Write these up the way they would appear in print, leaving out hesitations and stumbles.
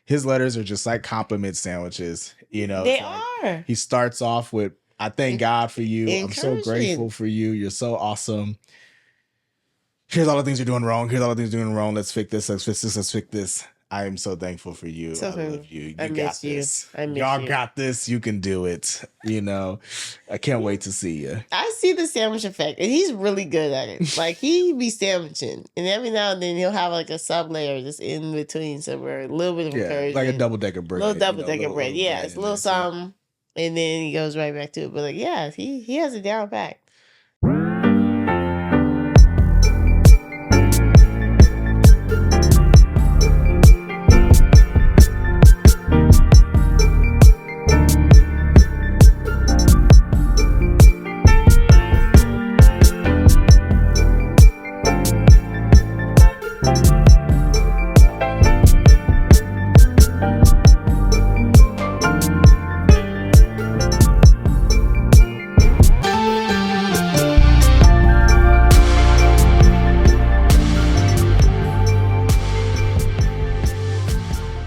his letters are just like compliment sandwiches. They It's like are. he starts off with, "I thank God for you. I'm so Encouraging. grateful for you. You're so awesome. Here's all the things you're doing wrong. Here's all the things you're doing wrong. Let's fix this. Let's fix this. Let's fix this. I am so thankful for you. I love you. You got this. Y'all got this. You can do it. I can't wait to see you." I see the sandwich effect, and he's really good at it. Like, he be sandwiching, and every now and then he'll have like a sub layer just in between somewhere, a little bit of encouragement, like a double-decker bread. Little double-decker bread. Yeah, it's a little something, and then he goes right back to it. But like, yeah, he has it down pat.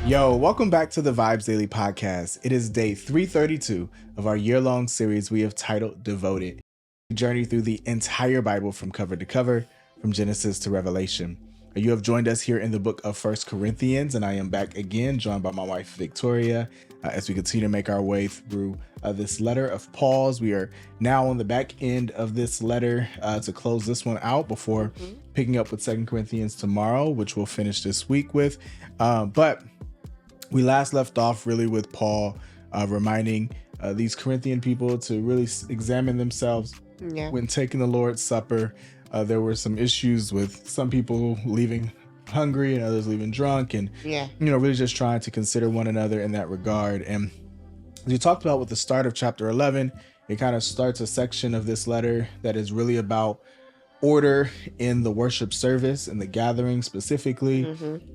Yo, welcome back to the Vibes Daily Podcast. It is day 332 of our year-long series we have titled Devoted. We journey through the entire Bible from cover to cover, from Genesis to Revelation. You have joined us here in the book of 1 Corinthians, and I am back again, joined by my wife, Victoria, as we continue to make our way through this letter of Paul's. We are now on the back end of this letter to close this one out before picking up with 2 Corinthians tomorrow, which we'll finish this week with. But we last left off really with Paul reminding these Corinthian people to really examine themselves when taking the Lord's Supper. There were some issues with some people leaving hungry and others leaving drunk, and really just trying to consider one another in that regard. And as we talked about with the start of chapter 11, it kind of starts a section of this letter that is really about order in the worship service and the gathering specifically.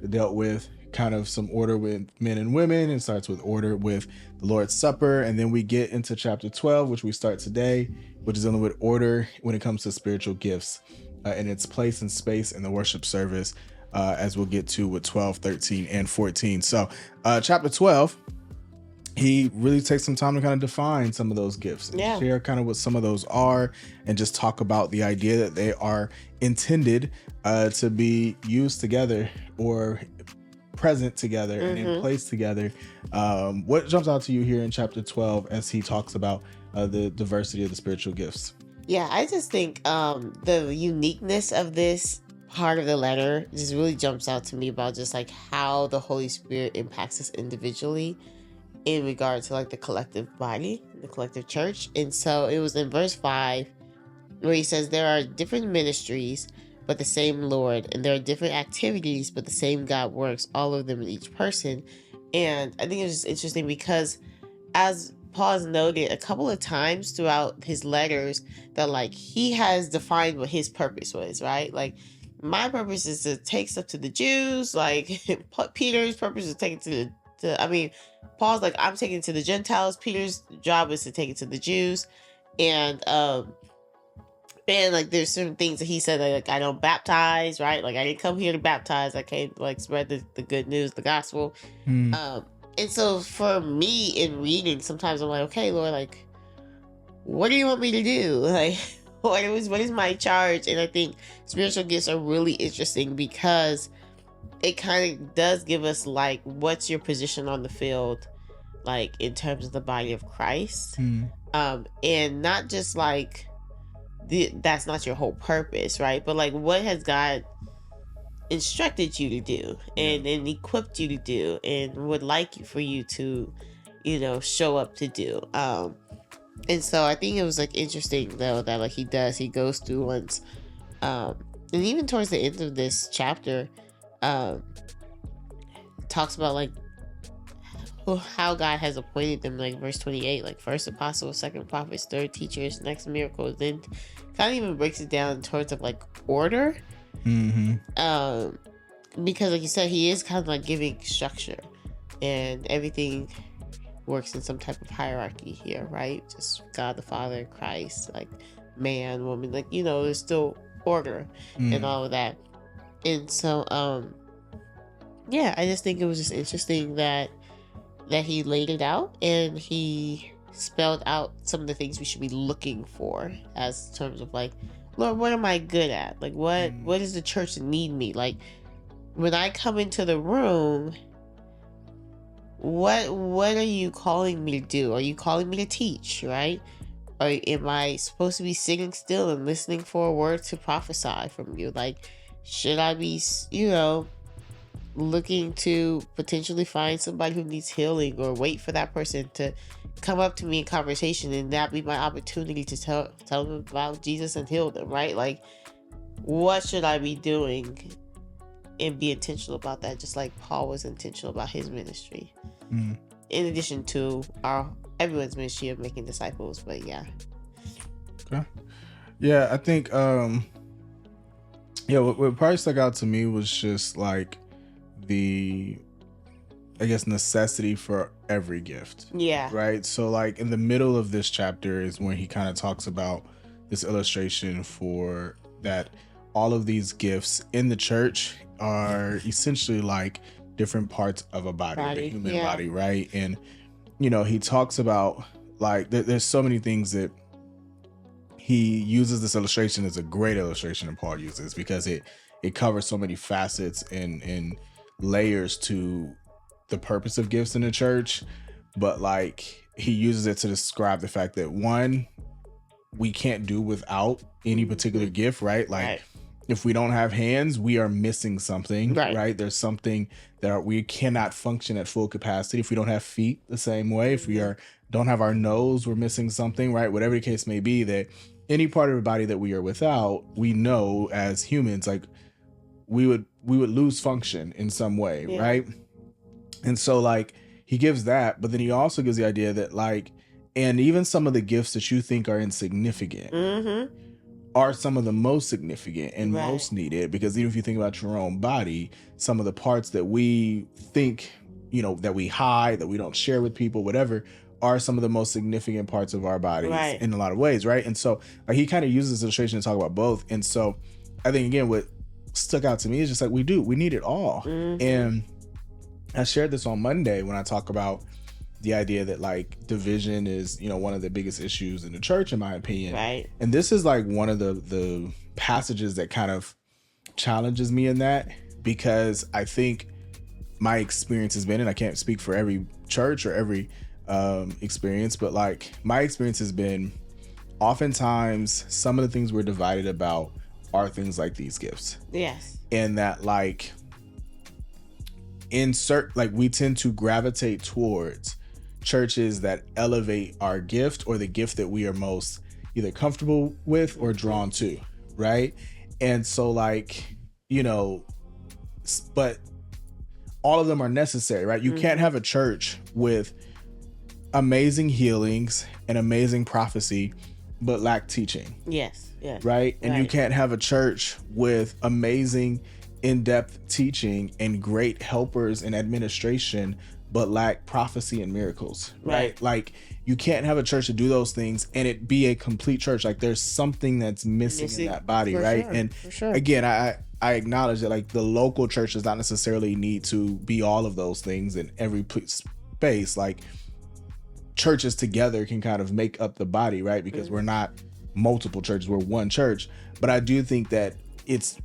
It dealt with kind of some order with men and women, and starts with order with the Lord's Supper. And then we get into chapter 12, which we start today, which is dealing with order when it comes to spiritual gifts and its place and space in the worship service, as we'll get to with 12, 13, and 14. So chapter 12, he really takes some time to kind of define some of those gifts and share kind of what some of those are, and just talk about the idea that they are intended to be used together or present together and in place together. What jumps out to you here in chapter 12 as he talks about the diversity of the spiritual gifts? Yeah, I just think the uniqueness of this part of the letter just really jumps out to me about just like how the Holy Spirit impacts us individually in regard to like the collective body, the collective church. And so it was in verse 5 where he says there are different ministries but the same Lord, and there are different activities but the same God works all of them in each person. And I think it's just interesting because, as Paul has noted a couple of times throughout his letters, that like he has defined what his purpose was, right? Like, my purpose is to take stuff to the Jews. Like Peter's purpose is to take it to Paul's like, I'm taking it to the Gentiles. Peter's job is to take it to the Jews. And like there's certain things that he said, like I don't baptize, right? Like I didn't come here to baptize. I came to like spread the good news, the gospel. And so for me in reading, sometimes I'm like, okay, Lord, like, what do you want me to do? Like, what is my charge? And I think spiritual gifts are really interesting because it kind of does give us like, what's your position on the field, like in terms of the body of Christ, and not just like that's not your whole purpose, right? But like, what has God instructed you to do and equipped you to do and would like for you to, show up to do. And so I think it was like interesting though that like he goes through once, and even towards the end of this chapter, talks about like how God has appointed them, like verse 28, like first apostles, second prophets, third teachers, next miracles. Then kind of even breaks it down towards of like order. Because like you said, he is kind of like giving structure, and everything works in some type of hierarchy here, right? Just God the Father, Christ, like man, woman, like, there's still order and all of that. And so yeah, I just think it was just interesting that he laid it out and he spelled out some of the things we should be looking for as terms of like, Lord, what am I good at? Like, what does the church need me? Like, when I come into the room, what are you calling me to do? Are you calling me to teach, right? Or am I supposed to be sitting still and listening for a word to prophesy from you? Like, should I be, looking to potentially find somebody who needs healing, or wait for that person to come up to me in conversation and that be my opportunity to tell them about Jesus and heal them, right? Like, what should I be doing and be intentional about that, just like Paul was intentional about his ministry. In addition to everyone's ministry of making disciples. But yeah. Okay. Yeah, I think what probably stuck out to me was just like the, I guess, necessity for every gift. Yeah. Right. So like in the middle of this chapter is when he kind of talks about this illustration for that all of these gifts in the church are essentially like different parts of a body, the human body, right? And he talks about like there's so many things that he uses. This illustration is a great illustration that Paul uses because it covers so many facets and layers to the purpose of gifts in the church. But like he uses it to describe the fact that one, we can't do without any particular gift, right? Like if we don't have hands, we are missing something, right? There's something that we cannot function at full capacity. If we don't have feet the same way, if we don't have our nose, we're missing something, right? Whatever the case may be, that any part of the body that we are without, we know as humans, like we would lose function in some way, right? And so like he gives that, but then he also gives the idea that like, and even some of the gifts that you think are insignificant are some of the most significant and most needed, because even if you think about your own body, some of the parts that we think, that we hide, that we don't share with people, whatever, are some of the most significant parts of our bodies in a lot of ways, right? And so like, he kind of uses this illustration to talk about both. And so I think, again, what stuck out to me is just like we need it all. And I shared this on Monday when I talk about the idea that like division is, one of the biggest issues in the church, in my opinion. Right. And this is like one of the passages that kind of challenges me in that, because I think my experience has been, and I can't speak for every church or every experience, but like my experience has been oftentimes some of the things we're divided about are things like these gifts. Yes. And that like we tend to gravitate towards churches that elevate our gift or the gift that we are most either comfortable with or drawn to, right? And so like, but all of them are necessary, right? You can't have a church with amazing healings and amazing prophecy but lack teaching. Yes. Right? And you can't have a church with amazing in-depth teaching and great helpers in administration but lack prophecy and miracles, right? Like you can't have a church to do those things and it be a complete church. Like there's something that's missing in that body, right? Sure, and again, I acknowledge that like the local church does not necessarily need to be all of those things in every space. Like churches together can kind of make up the body, right? Because we're not multiple churches, we're one church. But I do think that it's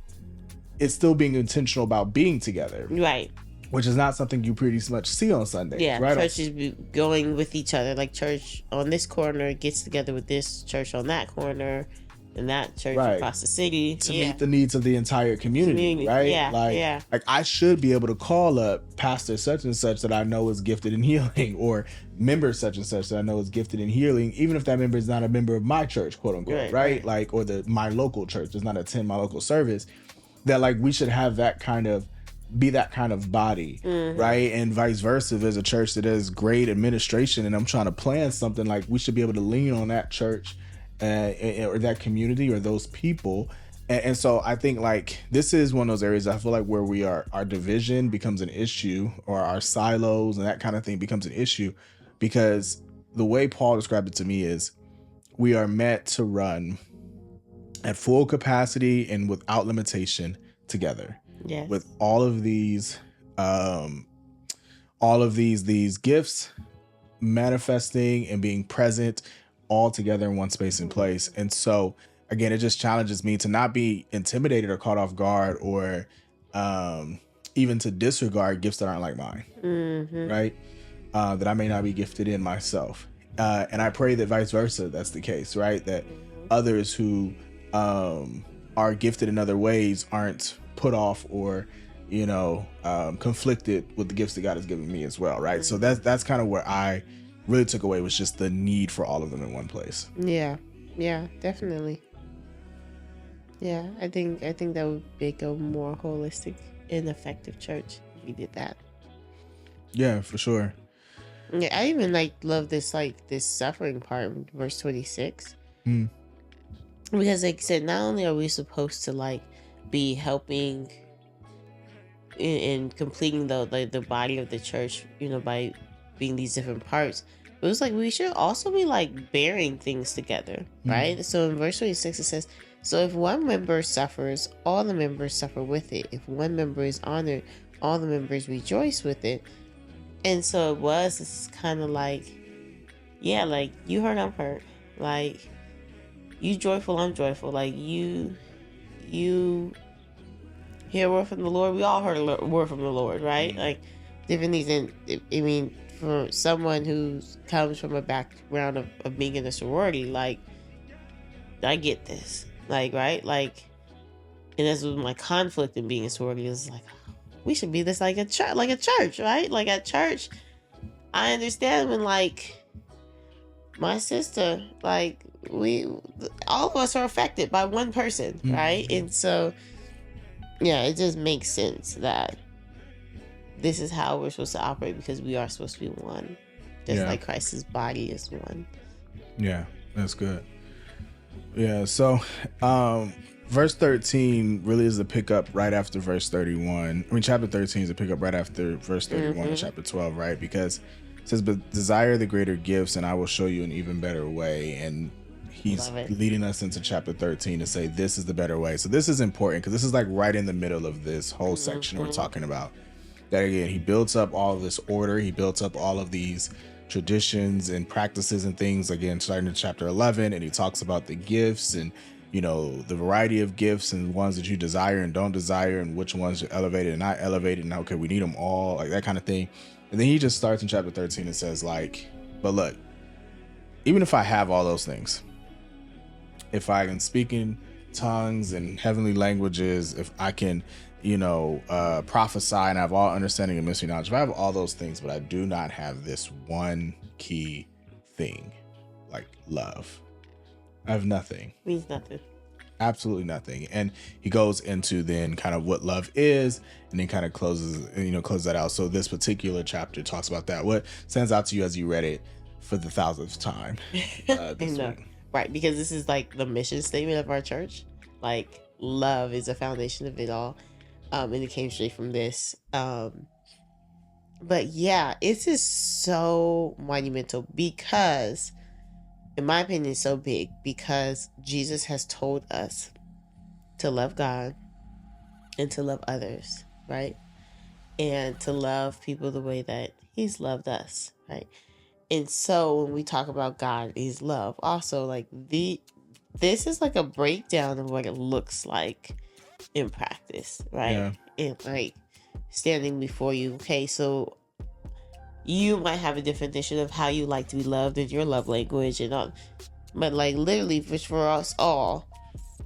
still being intentional about being together, right? Which is not something you pretty much see on Sundays. Yeah, right? Churches be going with each other. Like church on this corner gets together with this church on that corner, and that church across the city to meet the needs of the entire community, right? Yeah, like I should be able to call up pastor such and such that I know is gifted in healing, or member such and such that I know is gifted in healing, even if that member is not a member of my church, quote unquote, right? Like, or my local church does not attend my local service. That like we should have that kind of be that kind of body, right? And vice versa. If there's a church that has great administration and I'm trying to plan something, like we should be able to lean on that church or that community or those people. And so I think like this is one of those areas I feel like where we are, our division becomes an issue, or our silos and that kind of thing becomes an issue, because the way Paul described it to me is we are meant to run at full capacity and without limitation together. Yes. With all of these all of these gifts manifesting and being present all together in one space and place. And so again, it just challenges me to not be intimidated or caught off guard, or even to disregard gifts that aren't like mine. Right? That I may not be gifted in myself. And I pray that vice versa, that's the case, right? That others who are gifted in other ways aren't put off or, conflicted with the gifts that God has given me as well, right? So that's kind of where I really took away, was just the need for all of them in one place. Yeah, definitely. Yeah, I think that would make a more holistic and effective church if we did that. Yeah, for sure. Yeah, I even love this suffering part in verse 26. Because like I said, not only are we supposed to be helping in completing the body of the church, by being these different parts, but it's we should also be bearing things together, right? So in verse 26 it says, so if one member suffers, all the members suffer with it. If one member is honored, all the members rejoice with it. And so it's kind of you hurt, I'm hurt. You joyful, I'm joyful. You hear a word from the Lord, we all heard a word from the Lord, right? Different things. And I mean, for someone who comes from a background of being in a sorority, I get this, right? And that's with my conflict in being a sorority is we should be this like a church, right? At church, I understand when my sister, we all of us are affected by one person, right? And so yeah, it just makes sense that this is how we're supposed to operate, because we are supposed to be one, just like Christ's body is one. Yeah, that's good. Yeah, so verse 13 really is a pickup right after verse 31. I mean, chapter 13 is a pickup right after verse 31 in chapter 12, right? Because it says, but desire the greater gifts and I will show you an even better way. And he's leading us into chapter 13 to say this is the better way. So this is important because this is right in the middle of this whole section we're talking about. That again, he builds up all of this order. He built up all of these traditions and practices and things, again, starting in chapter 11. And he talks about the gifts and, the variety of gifts and ones that you desire and don't desire, and which ones are elevated and not elevated. And okay, we need them all, that kind of thing. And then he just starts in chapter 13 and says but look, even if I have all those things, if I can speak in tongues and heavenly languages, if I can, prophesy and have all understanding and mystery knowledge, if I have all those things, but I do not have this one key thing, love, I have nothing. Means nothing. Absolutely nothing. And he goes into then kind of what love is, and then kind of closes that out. So this particular chapter talks about that. What stands out to you as you read it for the 1,000th time this week? Right, because this is the mission statement of our church. Love is the foundation of it all. And it came straight from this. But yeah, it is so monumental because, in my opinion, it's so big because Jesus has told us to love God and to love others, right? And to love people the way that he's loved us, right? And so when we talk about God is love, also this is a breakdown of what it looks like in practice, right? Yeah. And standing before you, okay, so you might have a definition of how you like to be loved in your love language and all, but literally for us all,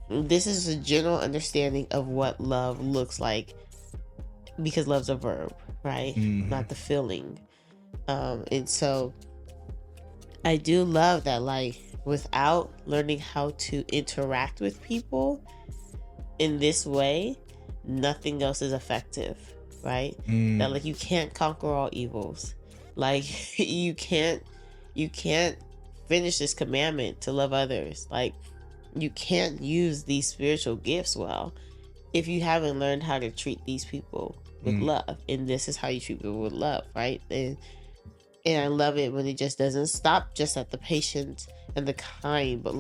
this is a general understanding of what love looks like, because love's a verb, right? Not the feeling. And so I do love that without learning how to interact with people in this way, nothing else is effective, right? That you can't conquer all evils. You can't finish this commandment to love others. You can't use these spiritual gifts well if you haven't learned how to treat these people with love. And this is how you treat people with love, right? And I love it when it just doesn't stop just at the patient and the kind, but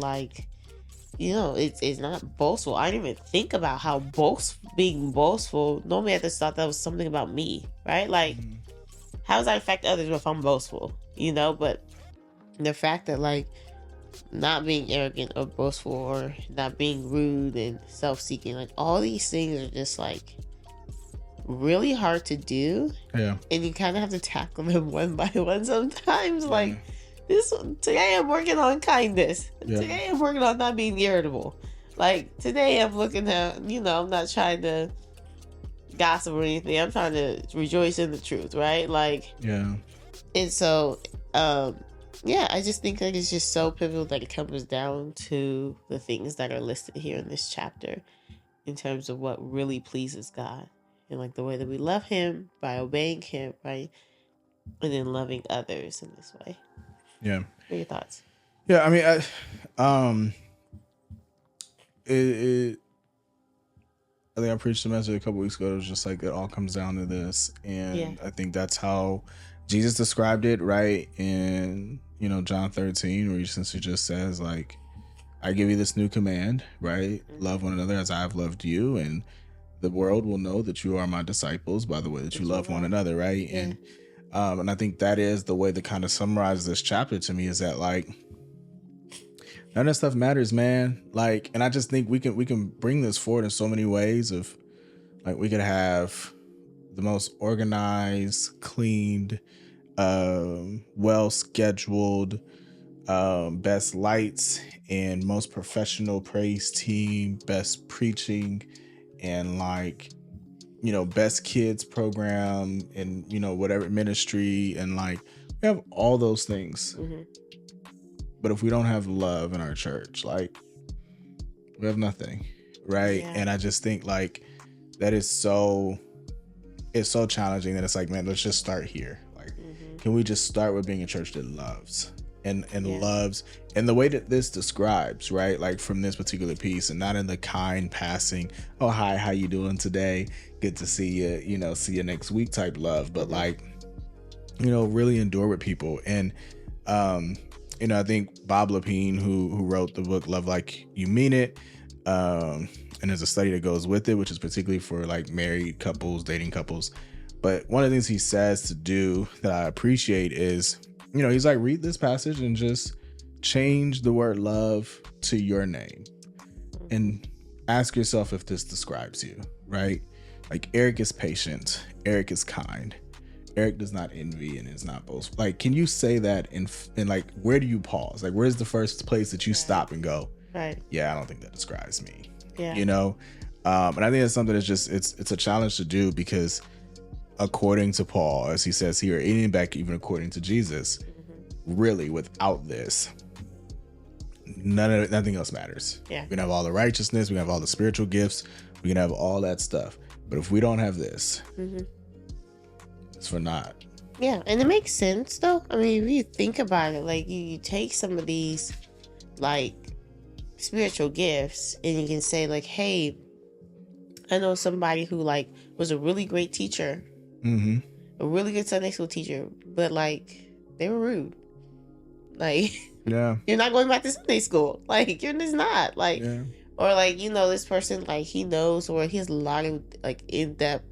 it's not boastful. I didn't even think about how being boastful. Normally I just thought that was something about me, right? Like, how does that affect others if I'm boastful? But the fact that, like, not being arrogant or boastful or not being rude and self-seeking, like, all these things are just, like, really hard to do. Yeah. And you kind of have to tackle them one by one sometimes. Yeah. Like, today I'm working on kindness. Yeah. Today I'm working on not being irritable. Like, today I'm looking at, I'm not trying to gossip or anything. I'm trying to rejoice in the truth, right? Like, yeah. And so, I just think that it's just so pivotal that it comes down to the things that are listed here in this chapter in terms of what really pleases God. And, like, the way that we love him by obeying him, right? And then loving others in this way. Yeah. What are your thoughts? Yeah, I mean, I think I preached a message a couple weeks ago. It was just like, it all comes down to this. And I think that's how Jesus described it, right? In, John 13, where he essentially just says, like, I give you this new command, right? Love one another as I have loved you. And the world will know that you are my disciples by the way that you love one another, right? Yeah. And I think that is the way that kind of summarizes this chapter to me, is that, like, none of that stuff matters, man. Like, and I just think we can bring this forward in so many ways. Of, like, we could have the most organized, cleaned, well scheduled, best lights and most professional praise team, best preaching, and, like, best kids program, and whatever ministry, and, like, we have all those things. Mm-hmm. But if we don't have love in our church, like, we have nothing, right? Yeah. And I just think, like, that is it's so challenging that it's like, man, let's just start here. Like, can we just start with being a church that loves and loves, and the way that this describes, right? Like, from this particular piece, and not in the kind passing, oh, hi, how you doing today? Good to see you, see you next week type love, but, like, really endure with people. And, I think Bob Lepine, who wrote the book Love Like You Mean It, and there's a study that goes with it, which is particularly for, like, married couples, dating couples. But one of the things he says to do that I appreciate is, he's like, read this passage and just change the word love to your name and ask yourself if this describes you, right? Like, Eric is patient. Eric is kind. Eric does not envy and is not boastful. Like, can you say that in like, where do you pause? Like, where's the first place that you stop and go, right? Yeah, I don't think that describes me. Yeah. And I think it's something that's just, it's a challenge to do, because according to Paul, as he says here, and back even according to Jesus, really, without this, nothing else matters. Yeah. We can have all the righteousness, we can have all the spiritual gifts, we can have all that stuff. But if we don't have this, it's for naught. Yeah, and it makes sense though. I mean, if you think about it, like, you take some of these, like, spiritual gifts, and you can say, like, hey, I know somebody who, like, was a really great teacher, a really good Sunday school teacher, but, like, they were rude. Like, yeah, you're not going back to Sunday school. Like, you're just not. Like, yeah. Or, like, this person, like, he knows, or he has a lot of, like, in-depth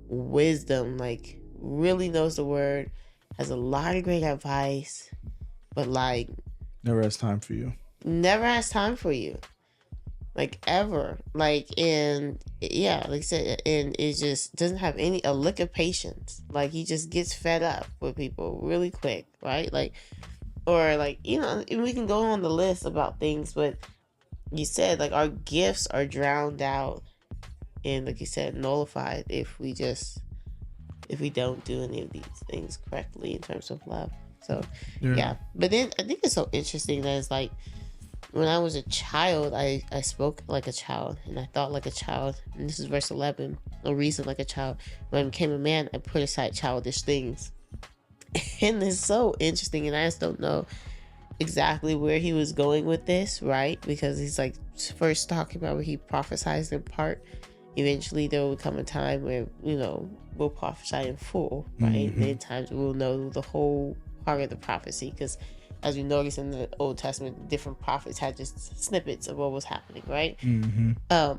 wisdom, like, really knows the word, has a lot of great advice, but, like, never has time for you. Like, ever. Like, and yeah, like I said, and it just doesn't have a lick of patience. Like, he just gets fed up with people really quick, right? Like, or, like, and we can go on the list about things, but you said, like, our gifts are drowned out and, like you said, nullified if we don't do any of these things correctly in terms of love. So yeah. But then I think it's so interesting that it's like, when I was a child, I spoke like a child, and I thought like a child. And this is verse 11. I reasoned like a child. When I became a man, I put aside childish things. And it's so interesting, and I just don't know exactly where he was going with this, right? Because he's, like, first talking about where he prophesies in part. Eventually there will come a time where, we'll prophesy in full, right? Many times we'll know the whole part of the prophecy, because as we notice in the Old Testament, different prophets had just snippets of what was happening, right? Mm-hmm.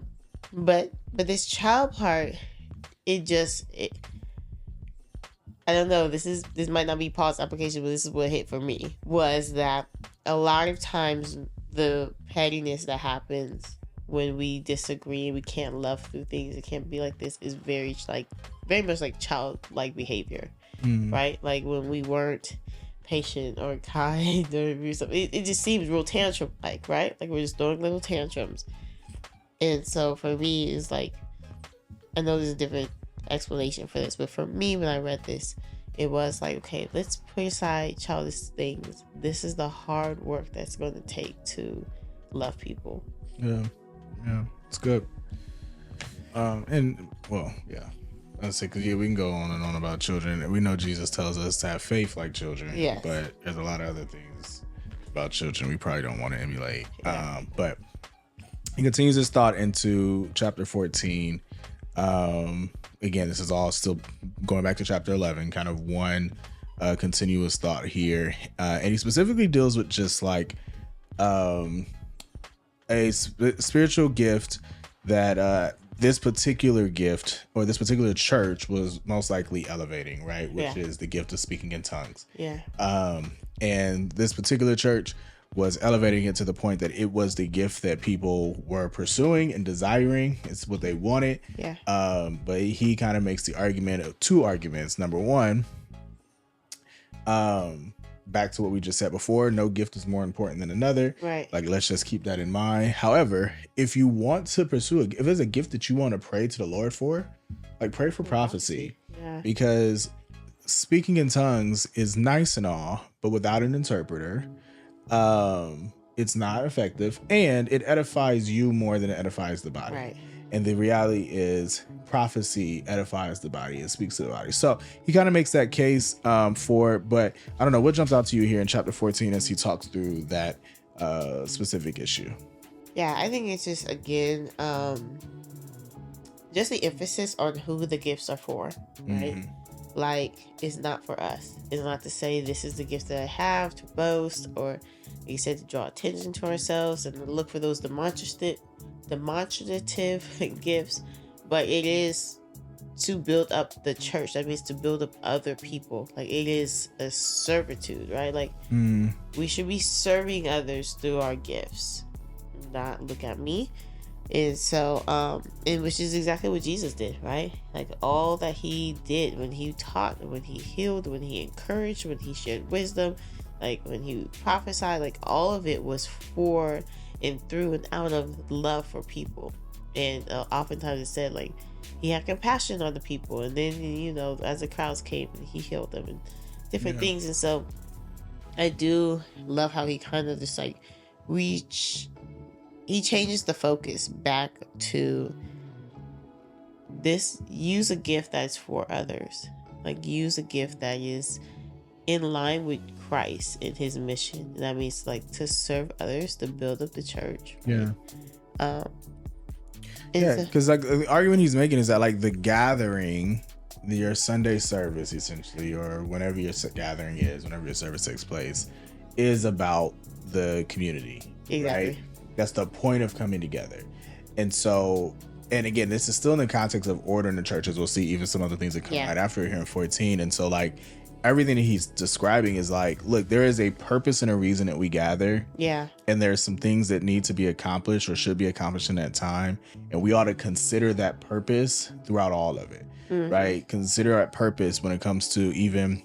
But this child part, I don't know. This might not be Paul's application, but this is what hit for me, was that a lot of times the pettiness that happens when we disagree and we can't love through things, it can't be like this, is very much like childlike behavior, right? Like when we weren't patient or kind or something, it just seems real tantrum like, right? Like we're just throwing little tantrums. And so for me, it's like, I know there's a different explanation for this, but for me, when I read this, it was like, okay, let's put aside childish things. This is the hard work that's going to take to love people. Yeah, it's good. And well, yeah, I say, because we can go on and on about children, and we know Jesus tells us to have faith like children. Yes. But there's a lot of other things about children we probably don't want to emulate. Yeah. But he continues his thought into chapter 14. Again, this is all still going back to chapter 11, kind of one continuous thought here. And he specifically deals with just like a spiritual gift that this particular gift or this particular church was most likely elevating, right? Which is the gift of speaking in tongues. Yeah. And this particular church was elevating it to the point that it was the gift that people were pursuing and desiring. It's what they wanted. Yeah. But he kind of makes the argument of two arguments. Number one, back to what we just said before, no gift is more important than another. Right. Like, let's just keep that in mind. However, if you want to pursue if there's a gift that you want to pray to the Lord for, like pray for prophecy. Yeah. Because speaking in tongues is nice and all, but without an interpreter, it's not effective, and it edifies you more than it edifies the body. Right. And the reality is prophecy edifies the body. It speaks to the body. So he kind of makes that case for it, but I don't know what jumps out to you here in chapter 14 as he talks through that specific issue. Yeah, I think it's just, again, just the emphasis on who the gifts are for, right? Mm-hmm. Like, it's not for us. It's not to say this is the gift that I have to boast, or like you said, to draw attention to ourselves and to look for those demonstrative gifts, but it is to build up the church. That means to build up other people. Like, it is a servitude, right? Like, we should be serving others through our gifts, not look at me. And so, and which is exactly what Jesus did, right? Like, all that he did when he taught, when he healed, when he encouraged, when he shared wisdom, like when he prophesied, like all of it was for and through and out of love for people. And oftentimes it said, like, he had compassion on the people, and then, you know, as the crowds came, he healed them and different things. And so I do love how he kind of just like he changes the focus back to this: use a gift that's for others. Like, use a gift that is in line with Christ and his mission. And that means, like, to serve others, to build up the church. Right? Yeah. Because like the argument he's making is that, like, the gathering, your Sunday service essentially, or whenever your gathering is, whenever your service takes place, is about the community. Exactly. Right? That's the point of coming together. And so, and again, this is still in the context of order in the church, as we'll see even some other things that come right after here in 14. And so, like, everything that he's describing is like, look, there is a purpose and a reason that we gather. Yeah. And there's some things that need to be accomplished or should be accomplished in that time. And we ought to consider that purpose throughout all of it, right? Consider that purpose when it comes to even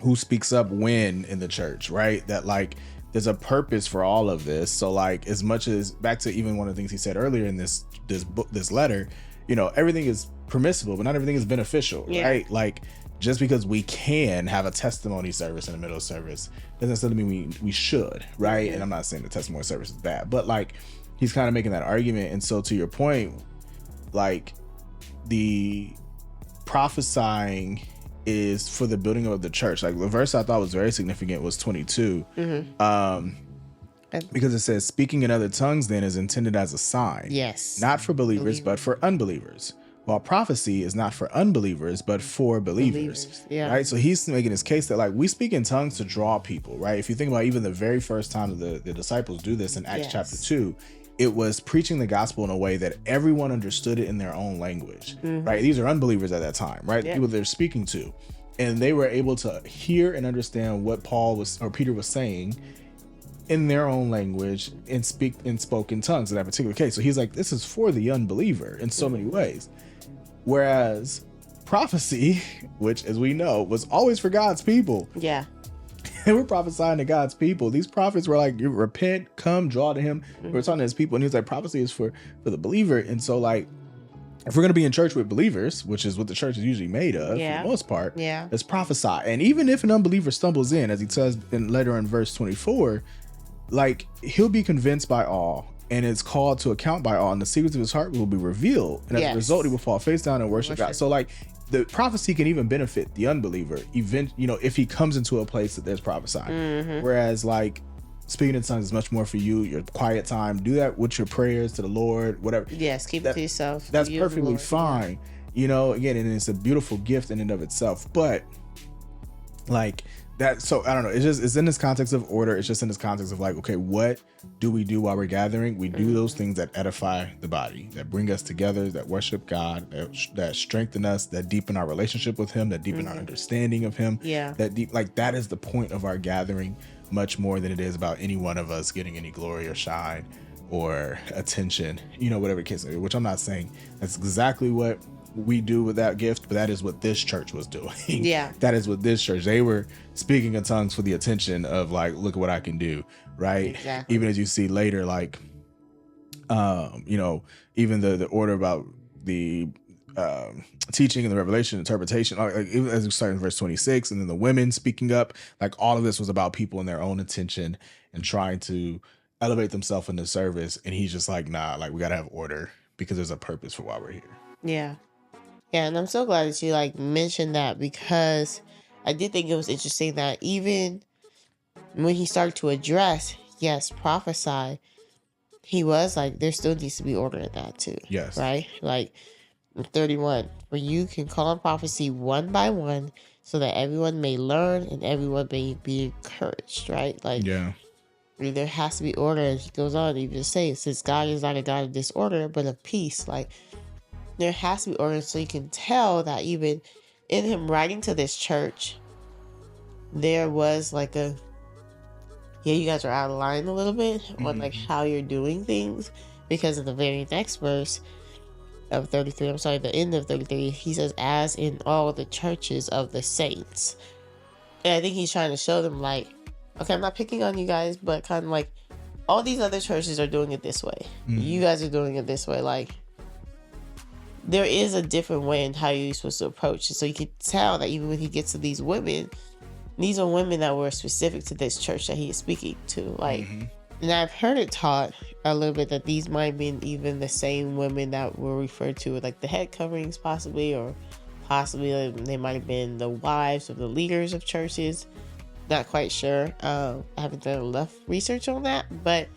who speaks up when in the church, right? That, like, there's a purpose for all of this. So, like, as much as back to even one of the things he said earlier in this book, this letter, you know, everything is permissible, but not everything is beneficial, right? Like, just because we can have a testimony service in the middle of service doesn't necessarily mean we should, right? And I'm not saying the testimony service is bad, but like, he's kind of making that argument. And so, to your point, like, the prophesying is for the building of the church. Like, the verse I thought was very significant was 22, because it says, speaking in other tongues then is intended as a sign, Yes. not for believers, but for unbelievers, while prophecy is not for unbelievers, but for believers. Yeah. Right. So he's making his case that like we speak in tongues to draw people. Right. If you think about even the very first time the disciples do this in Acts chapter 2, it was preaching the gospel in a way that everyone understood it in their own language. Right. These are unbelievers at that time. Right. The people they're speaking to. And they were able to hear and understand what Peter was saying in their own language and spoke in tongues in that particular case. So he's like, this is for the unbeliever in so many ways. Whereas prophecy, which as we know was always for God's people. Yeah. They were prophesying to God's people. These prophets were like, you repent, come, draw to him. We're talking to his people. And he's like, prophecy is for the believer. And so like, if we're going to be in church with believers, which is what the church is usually made of for the most part, let's prophesy. And even if an unbeliever stumbles in, as he says later in verse 24, like he'll be convinced by all and is called to account by all, and the secrets of his heart will be revealed. And as a result, he will fall face down and worship God. So like the prophecy can even benefit the unbeliever, if he comes into a place that there's prophesying. Whereas like speaking in tongues is much more for you, your quiet time. Do that with your prayers to the Lord, whatever. Yes, keep it to yourself. That's perfectly fine. Again, and it's a beautiful gift in and of itself. But like that, so I don't know. It's in this context of order. It's just in this context of like, okay, what do we do while we're gathering? We do those things that edify the body, that bring us together, that worship God, that strengthen us, that deepen our relationship with Him, that deepen our understanding of Him. Yeah. That is the point of our gathering, much more than it is about any one of us getting any glory or shine or attention, whatever the case is, which I'm not saying that's exactly what we do with that gift, but that is what this church was doing. Yeah. That is what this church, they were speaking in tongues for the attention of like, look at what I can do. Right. Exactly. Even as you see later, like, even the order about the teaching and the revelation, interpretation, like as we start in verse 26, and then the women speaking up, like all of this was about people and their own attention and trying to elevate themselves in the service. And he's just like, nah, like we got to have order because there's a purpose for why we're here. Yeah. Yeah. And I'm so glad that you like mentioned that, because I did think it was interesting that even when he started to address, prophesy, he was like, there still needs to be order in that too. Yes. Right? Like 31, where you can call on prophecy one by one so that everyone may learn and everyone may be encouraged, right? Like, there has to be order. And he goes on, even to say, since God is not a God of disorder, but of peace, like, there has to be order. So you can tell that even in him writing to this church, there was like you guys are out of line a little bit on like how you're doing things, because in the very next verse of 33, the end of 33, he says, as in all the churches of the saints. And I think he's trying to show them like, okay, I'm not picking on you guys, but kind of like all these other churches are doing it this way. You guys are doing it this way. Like, there is a different way in how you're supposed to approach it. So you can tell that even when he gets to these women, these are women that were specific to this church that he is speaking to. Like, and I've heard it taught a little bit that these might have been even the same women that were referred to with like the head coverings possibly, or possibly they might have been the wives of the leaders of churches. Not quite sure. I haven't done enough research on that, but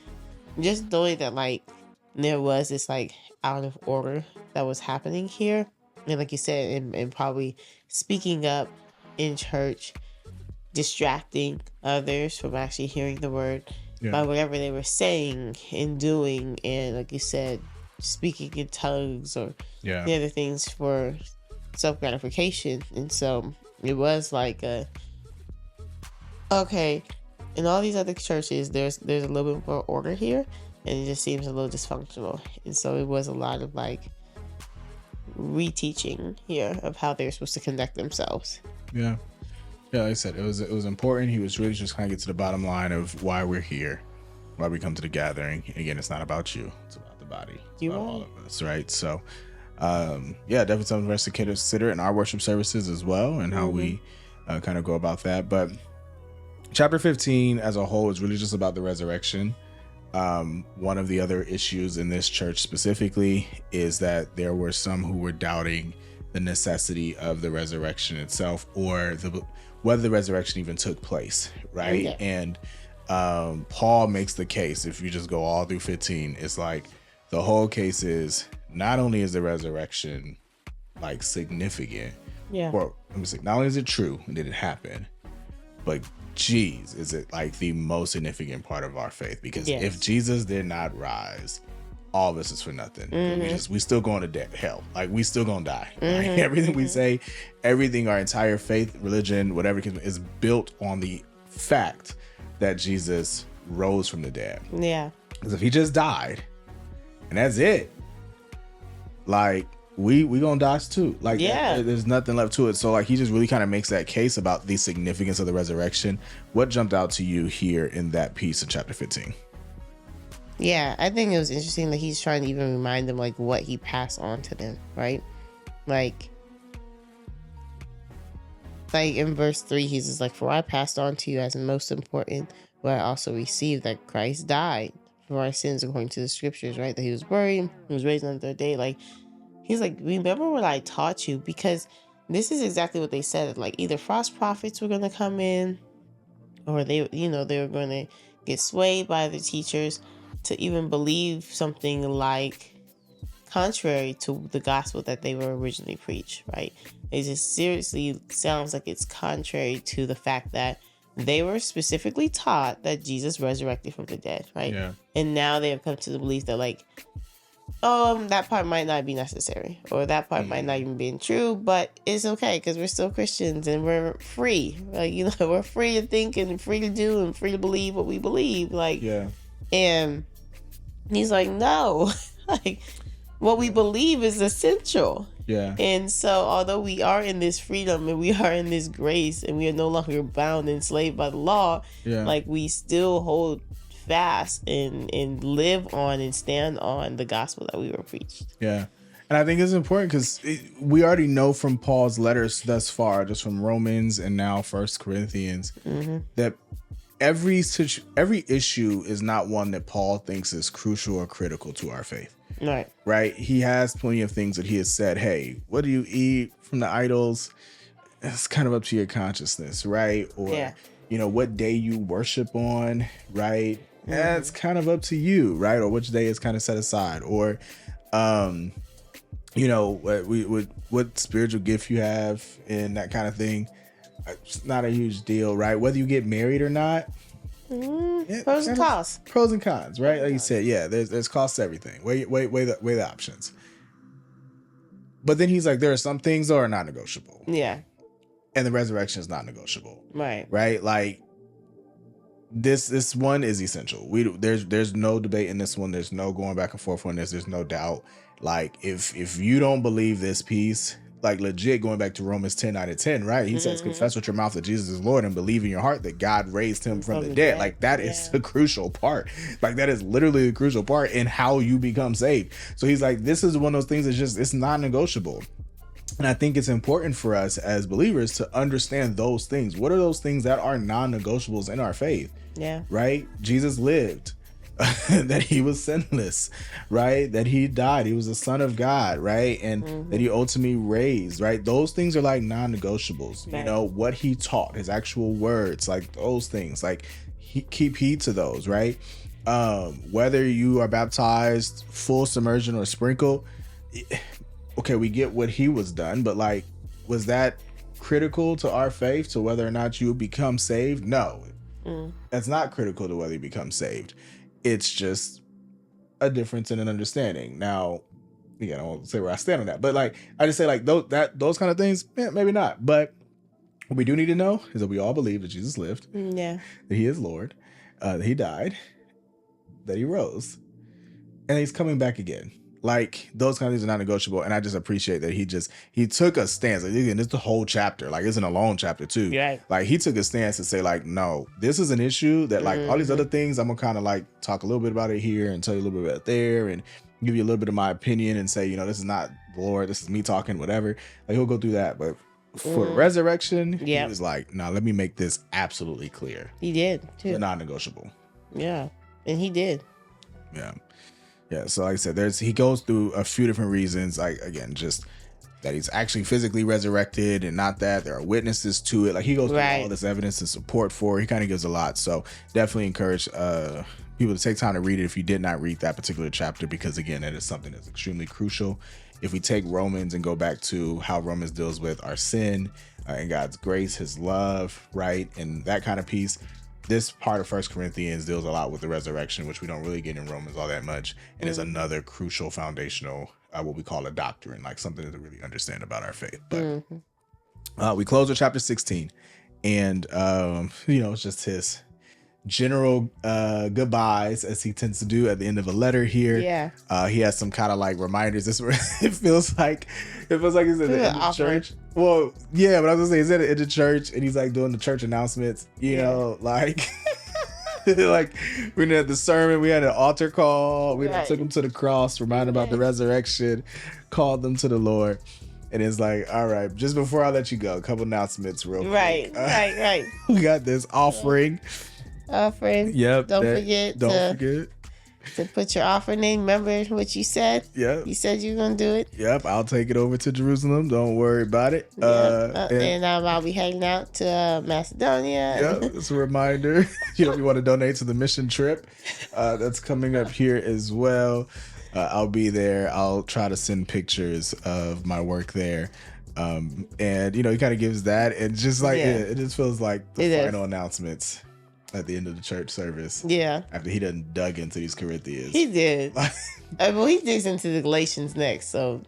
just knowing that like there was this like out of order that was happening here, and like you said, and probably speaking up in church, distracting others from actually hearing the word by whatever they were saying and doing, and like you said, speaking in tongues or the other things for self-gratification. And so it was like okay, in all these other churches there's a little bit more order here, and it just seems a little dysfunctional. And so it was a lot of like reteaching here of how they're supposed to conduct themselves. Like I said, it was important. He was really just kind of get to the bottom line of why we're here, why we come to the gathering. And again, it's not about you, it's about the body. It's about all of us, right? So definitely something for us to consider in our worship services as well, and how we kind of go about that. But chapter 15 as a whole is really just about the resurrection. One of the other issues in this church specifically is that there were some who were doubting the necessity of the resurrection itself, or whether the resurrection even took place, right? And Paul makes the case, if you just go all through 15, it's like the whole case is not only is the resurrection like significant. Yeah. Or let me say, not only is it true and did it happen, but geez, is it like the most significant part of our faith? Because if Jesus did not rise, all this is for nothing. We still going to hell. Like we still gonna die. Like, everything we say, everything, our entire faith, religion, whatever is built on the fact that Jesus rose from the dead. Yeah. Because if he just died and that's it, like we gonna die too. Like there's nothing left to it. So like he just really kind of makes that case about the significance of the resurrection. What jumped out to you here in that piece of chapter 15? Yeah, I think it was interesting that he's trying to even remind them like what he passed on to them, right? Like in verse 3, he's just like, for I passed on to you as most important, where I also received that Christ died for our sins according to the scriptures, right? That he was buried, he was raised on the third day. Like, he's like, remember what I taught you? Because this is exactly what they said. Like, either false prophets were going to come in, or they were going to get swayed by the teachers to even believe something like contrary to the gospel that they were originally preached, right? It just seriously sounds like it's contrary to the fact that they were specifically taught that Jesus resurrected from the dead, right? Yeah. And now they have come to the belief that like, that part might not be necessary, or that part might not even be true, but it's okay because we're still Christians and we're free. Like, we're free to think and free to do and free to believe what we believe. Like, and he's like, no, like what we believe is essential. Yeah. And so although we are in this freedom and we are in this grace and we are no longer bound and enslaved by the law, like we still hold fast and live on and stand on the gospel that we were preached. Yeah. And I think it's important because we already know from Paul's letters thus far, just from Romans and now 1 Corinthians, that every issue is not one that Paul thinks is crucial or critical to our faith. Right. He has plenty of things that he has said, hey, what do you eat from the idols? It's kind of up to your consciousness, right? Or, what day you worship on, right? That's kind of up to you, right? Or which day is kind of set aside. Or, what spiritual gift you have and that kind of thing. It's not a huge deal, right? Whether you get married or not. Pros and cons. Pros and cons, right? Like you said, there's costs to everything. Weigh the options. But then he's like, there are some things that are not negotiable. Yeah. And the resurrection is not negotiable. Right. Right? Like this one is essential. There's no debate in this one. There's no going back and forth on this. There's no doubt. Like if you don't believe this piece, like legit going back to Romans 10:9-10, right? He says, confess with your mouth that Jesus is Lord and believe in your heart that God raised him from the dead. Like that is the crucial part. Like that is literally the crucial part in how you become saved. So he's like, this is one of those things that's it's non-negotiable. And I think it's important for us as believers to understand those things. What are those things that are non-negotiables in our faith? Yeah. Right? Jesus lived. That he was sinless, right? That he died. He was the Son of God, right? And that he ultimately raised, right? Those things are like non-negotiables. Right. What he taught, his actual words, like those things, like keep heed to those, right? Whether you are baptized full submersion or sprinkle, okay, we get what he was done, but like, was that critical to our faith, to whether or not you become saved? No, that's not critical to whether you become saved. It's just a difference in an understanding. Now, I won't say where I stand on that, but like I just say like those kind of things, maybe not. But what we do need to know is that we all believe that Jesus lived, that he is Lord, that he died, that he rose, and he's coming back again. Like those kind of things are not negotiable, and I just appreciate that he took a stance. Like, again, it's the whole chapter. Like, it's in a long chapter too. Right. Like he took a stance to say, like, no, this is an issue that like all these other things. I'm gonna kind of like talk a little bit about it here and tell you a little bit about it there, and give you a little bit of my opinion and say, this is not the Lord, this is me talking, whatever. Like he'll go through that, but for resurrection, he was like, no, let me make this absolutely clear. He did too. They're non-negotiable. Yeah, and he did. Yeah. Yeah, so like I said, he goes through a few different reasons. Like again, just that he's actually physically resurrected, and not that there are witnesses to it. Like he goes through all this evidence and support for it. He kind of gives a lot. So definitely encourage people to take time to read it if you did not read that particular chapter, because again, it is something that's extremely crucial if we take Romans and go back to how Romans deals with our sin and God's grace, his love, right, and that kind of piece, this part of First Corinthians deals a lot with the resurrection, which we don't really get in Romans all that much, and is another crucial foundational, what we call a doctrine, like something to really understand about our faith. But we close with chapter 16, and it's just his general goodbyes, as he tends to do at the end of a letter here. He has some kind of like reminders. This it feels like he's in the church. Well, yeah, but I was gonna say he's in the church and he's like doing the church announcements, like like we had the sermon, we had an altar call, we took them to the cross, reminded about the resurrection, called them to the Lord. And it's like, all right, just before I let you go, a couple announcements real quick. Right. We got this offering. Yep. Don't forget to put your offering in. Remember what you said? Yep. You said you were going to do it? Yep. I'll take it over to Jerusalem. Don't worry about it. And I'll be heading out to Macedonia. Yep. It's a reminder. You want to donate to the mission trip that's coming up here as well. I'll be there. I'll try to send pictures of my work there. And, he kind of gives that. And just like, it just feels like the final announcements at the end of the church service. Yeah. After he done dug into these Corinthians. He did. Well, he digs into the Galatians next. So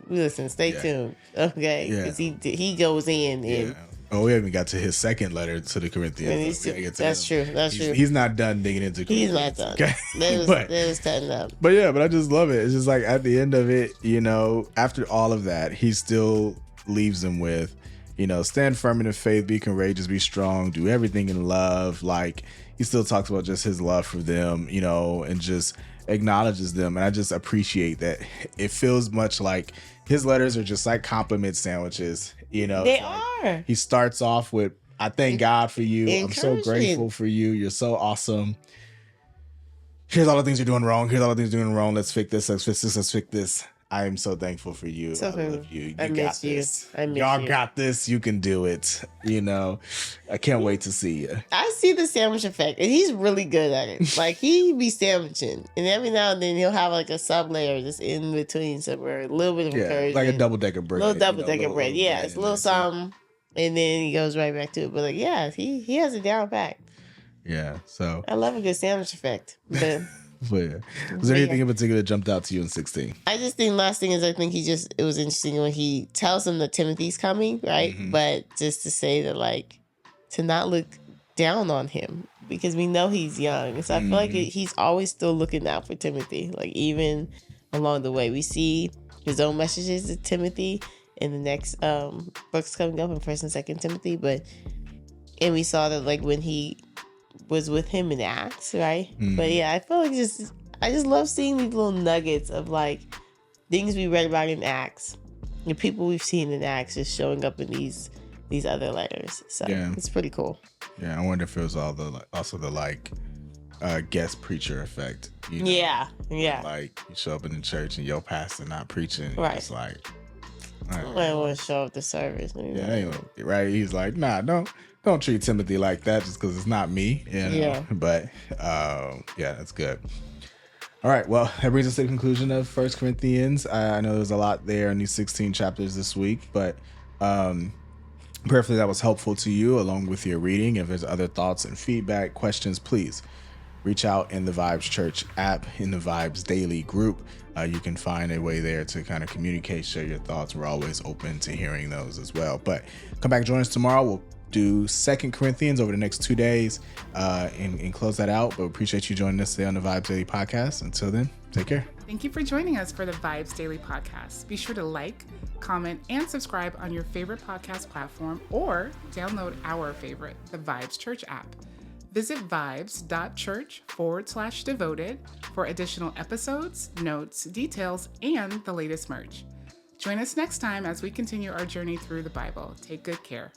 listen, stay tuned. Okay. Because he goes in and. Oh, we haven't got to his second letter to the Corinthians. That's true. He's not done digging into Corinthians. He's not done. Okay? That was cutting up. But I just love it. It's just like at the end of it, after all of that, he still leaves them with, stand firm in the faith, be courageous, be strong, do everything in love. Like he still talks about just his love for them, and just acknowledges them. And I just appreciate that. It feels much like his letters are just like compliment sandwiches. They are. He starts off with, I thank God for you. I'm so grateful for you. You're so awesome. Here's all the things you're doing wrong. Here's all the things you're doing wrong. Let's fix this. Let's fix this. Let's fix this. I am so thankful for you. I love you. You got this. Y'all got this. You can do it. I can't wait to see you. I see the sandwich effect, and he's really good at it. Like he be sandwiching, and every now and then he'll have like a sub layer just in between somewhere, a little bit of encouragement, like a double-decker bread. It's a little something, and then he goes right back to it. But he has it down pat. Yeah. So I love a good sandwich effect. But was there anything in particular that jumped out to you in 16? I just think last thing is I think it was interesting when he tells him that Timothy's coming, right? Mm-hmm. But just to say that to not look down on him because we know he's young. So I feel like he's always still looking out for Timothy. Like even along the way, we see his own messages to Timothy in the next books coming up in 1st and 2nd Timothy. And we saw that when he was with him in Acts, right? But I feel like I just love seeing these little nuggets of things we read about in Acts, the people we've seen in Acts just showing up in these other letters. So it's pretty cool. Yeah, I wonder if it was also the guest preacher effect. Yeah. Like you show up in the church and your pastor not preaching, right? It's like I want to show up the service. Right? He's like, nah, don't treat Timothy like that just because it's not me. Yeah. But that's good. All right. Well, that brings us to the conclusion of 1 Corinthians. I know there's a lot there in these 16 chapters this week, but prayerfully that was helpful to you along with your reading. If there's other thoughts and feedback, questions, please reach out in the Vibes Church app, in the Vibes Daily group. You can find a way there to kind of communicate, share your thoughts. We're always open to hearing those as well. But come back, join us tomorrow. We'll do 2 Corinthians over the next 2 days and close that out. But appreciate you joining us today on the Vibes Daily Podcast. Until then, take care. Thank you for joining us for the Vibes Daily Podcast. Be sure to like, comment, and subscribe on your favorite podcast platform or download our favorite, the Vibes Church app. Visit vibes.church/devoted for additional episodes, notes, details, and the latest merch. Join us next time as we continue our journey through the Bible. Take good care.